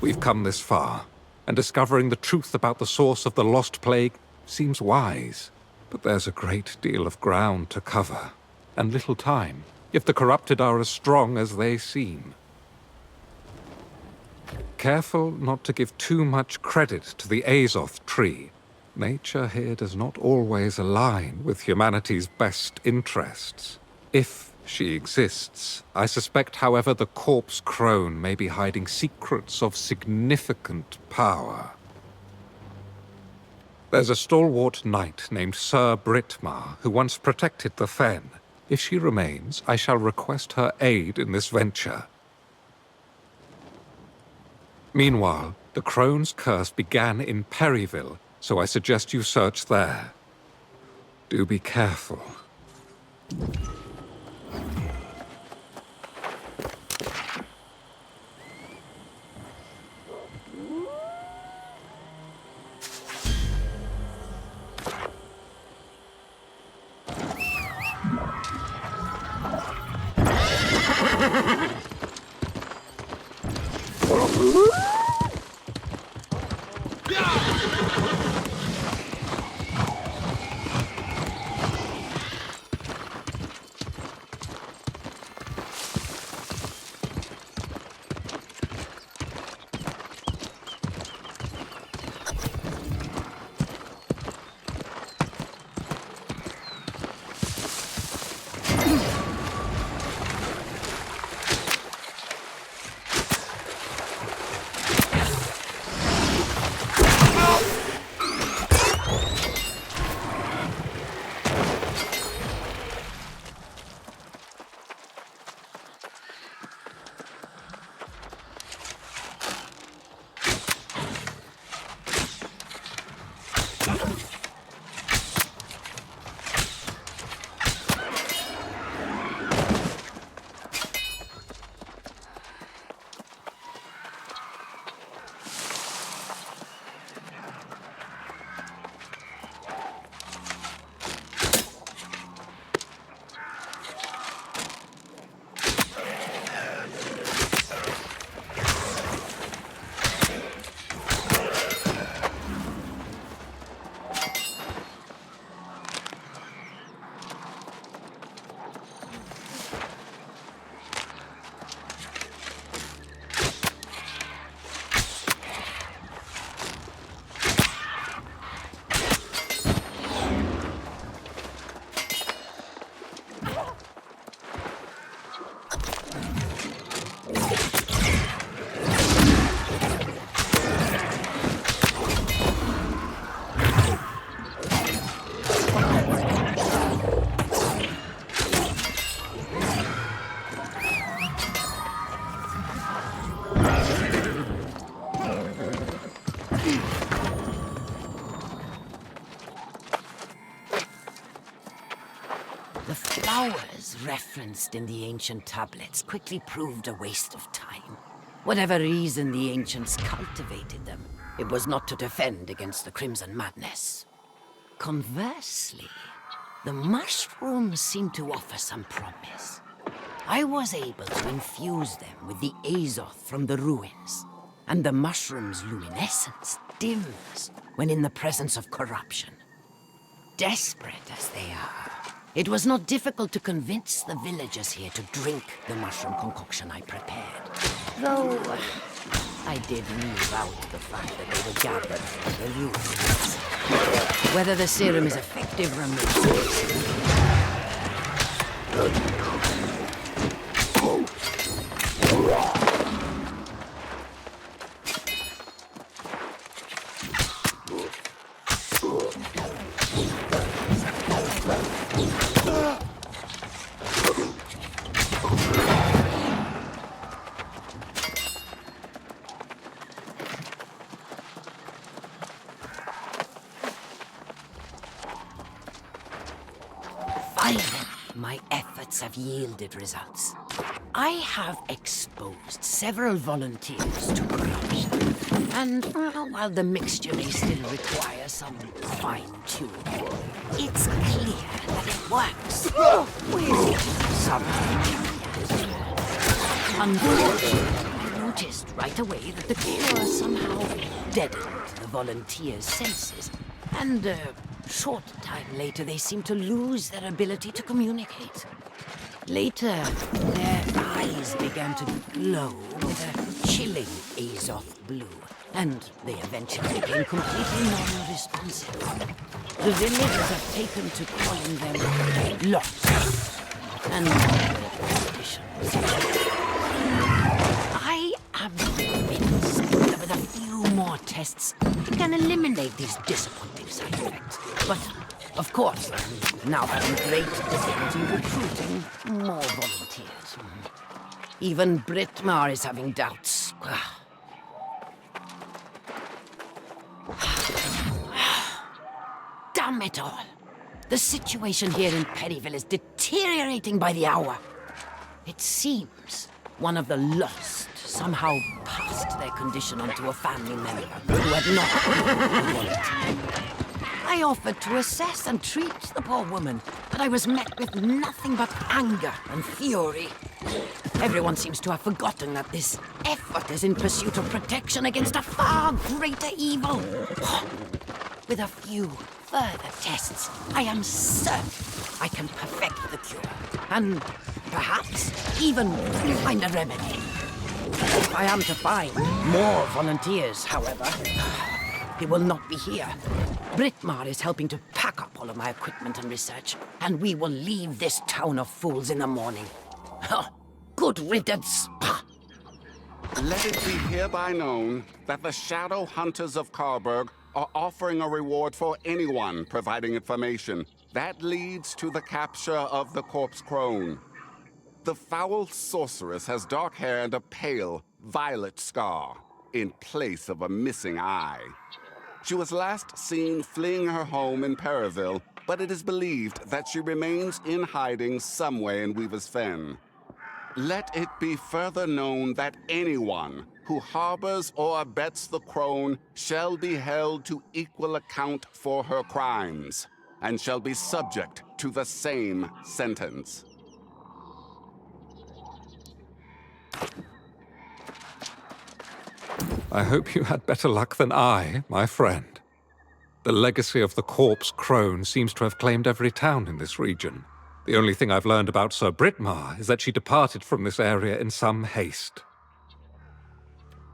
We've come this far, and discovering the truth about the source of the lost plague seems wise. But there's a great deal of ground to cover, and little time, if the corrupted are as strong as they seem. Careful not to give too much credit to the Azoth tree. Nature here does not always align with humanity's best interests. If she exists, I suspect, however, the Corpse Crone may be hiding secrets of significant power. There's a stalwart knight named Sir Britmar who once protected the Fen. If she remains, I shall request her aid in this venture. Meanwhile, the Crone's curse began in Perryville, so I suggest you search there. Do be careful. Flowers referenced in the ancient tablets quickly proved a waste of time. Whatever reason the ancients cultivated them, it was not to defend against the Crimson Madness. Conversely, the mushrooms seem to offer some promise. I was able to infuse them with the Azoth from the ruins, and the mushroom's luminescence dims when in the presence of corruption. Desperate as they are, it was not difficult to convince the villagers here to drink the mushroom concoction I prepared. Though, I did leave out the fact that they were gathered from the ruins. Whether the serum is effective remains. My efforts have yielded results. I have exposed several volunteers to corruption. And while the mixture may still require some fine-tuning, it's clear that it works. With some caveats. Unfortunately, no noticed right away that the cure somehow deadened the volunteers' senses. And a short time later, they seemed to lose their ability to communicate. Later, their eyes began to glow with a chilling Azoth blue, and they eventually became completely non-responsive. The villagers have taken to calling them lost, and their conditions. I am convinced that with a few more tests, we can eliminate these disappointing side effects. But, of course, I'm now having great difficulty recruiting more volunteers. Even Brittmar is having doubts. Damn it all! The situation here in Perryville is deteriorating by the hour. It seems one of the lost somehow passed their condition onto a family member who had not volunteered. I offered to assess and treat the poor woman, but I was met with nothing but anger and fury. Everyone seems to have forgotten that this effort is in pursuit of protection against a far greater evil. With a few further tests, I am certain I can perfect the cure, and perhaps even find a remedy. If I am to find more volunteers, however, it will not be here. Brittmar is helping to pack up all of my equipment and research, and we will leave this town of fools in the morning. Good riddance. Let it be hereby known that the Shadow Hunters of Karberg are offering a reward for anyone providing information that leads to the capture of the Corpse Crone. The foul sorceress has dark hair and a pale, violet scar in place of a missing eye. She was last seen fleeing her home in Perryville, but it is believed that she remains in hiding somewhere in Weaver's Fen. Let it be further known that anyone who harbors or abets the crone shall be held to equal account for her crimes, and shall be subject to the same sentence. I hope you had better luck than I, my friend. The legacy of the Corpse Crone seems to have claimed every town in this region. The only thing I've learned about Sir Brittmar is that she departed from this area in some haste.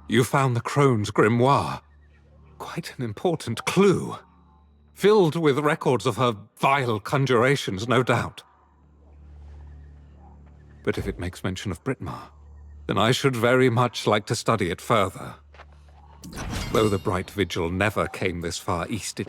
You found the Crone's grimoire. Quite an important clue. Filled with records of her vile conjurations, no doubt. But if it makes mention of Brittmar, then I should very much like to study it further. Though the Bright Vigil never came this far east, it